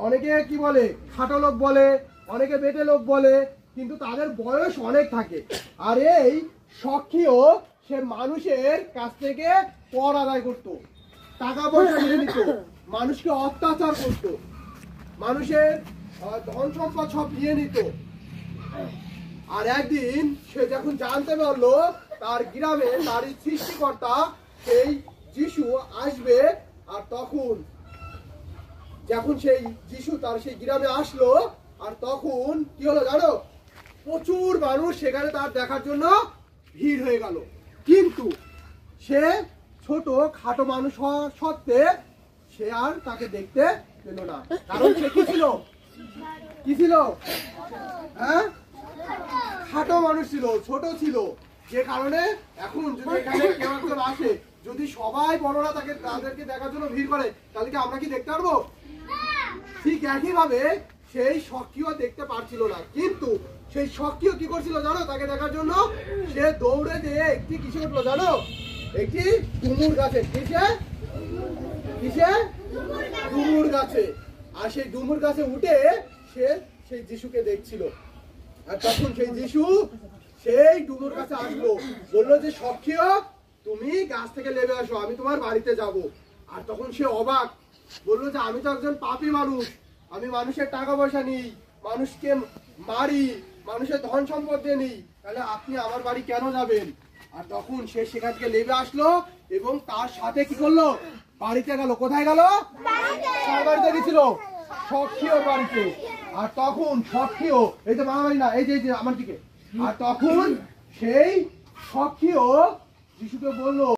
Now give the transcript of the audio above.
অনেকে কি বলে খাটো লোক বলে, অনেকে বেটে লোক বলে, কিন্তু তাদের বয়স অনেক থাকে। আর এই সখীও সে মানুষের কাছ থেকে কর আদায় করতো, টাকা পয়সা নিয়ে নিত, মানুষকে অত্যাচার করত, মানুষের ধন সম্পদ সব নিয়ে নিত। আর একদিন সে যখন জানতে পারলো তার গ্রামে তার সৃষ্টিকর্তা সেই যিশু আসবে, আর তখন যখন সেই যিশু তার সেই গ্রামে আসলো, আর তখন কি হলো জানো, প্রচুর মানুষ সেখানে তার দেখার জন্য ভিড় হয়ে গেল। কিন্তু সে ছোট খাটো মানুষ হওয়া সত্ত্বে সে আর তাকে দেখতে পেল না, কারণ সে কি ছিল, কি ছিল, হ্যাঁ, খাটো মানুষ ছিল, ছোট ছিল। যে কারণে এখন যদি এখানে কেউ একজন আসে, যদি সবাই বড়রা তাদেরকে দেখার জন্য ভিড় করে, তাহলে কি আমরা কি দেখতে পারবো? ঠিক একই ভাবে সেই সখীও দেখতে পারছিল না, কিন্তু সেই সখীও কি করছিল জানো, তাকে দেখার জন্য সে দৌড়ে যেয়ে একটি কিসে উঠলো জানো, একটি ডুমুর গাছে। কিসে? ডুমুর গাছে। আর সেই ডুমুর গাছে উঠে সে সেই যিশুকে দেখছিল। আর তখন সেই যিশু সেই ডুমুর কাছে আসলো, বললো যে সখীও তুমি গাছ থেকে নেমে আসো, আমি তোমার বাড়িতে যাব। আর তখন সে অবাক, বললো যে আমি তো একজন পাপী মানুষ, আমি মানুষের টাকা পয়সা নিই, মানুষকে মারি, মানুষের ধন সম্পদ দিয়ে নিই, তাহলে আপনি আমার বাড়ি কেন যাবেন? আর তখন সে সেখান থেকে নেমে আসলো এবং তার সাথে কি করলো, বাড়িতে গেল। কোথায় গেল? কার বাড়িতে গেছিল? সখীও বাড়িতে। আর তখন সখীও, এই তো মামা বাড়ি না, এই যে আমার দিকে। আর তখন সেই সখীও যিশুকে বললো,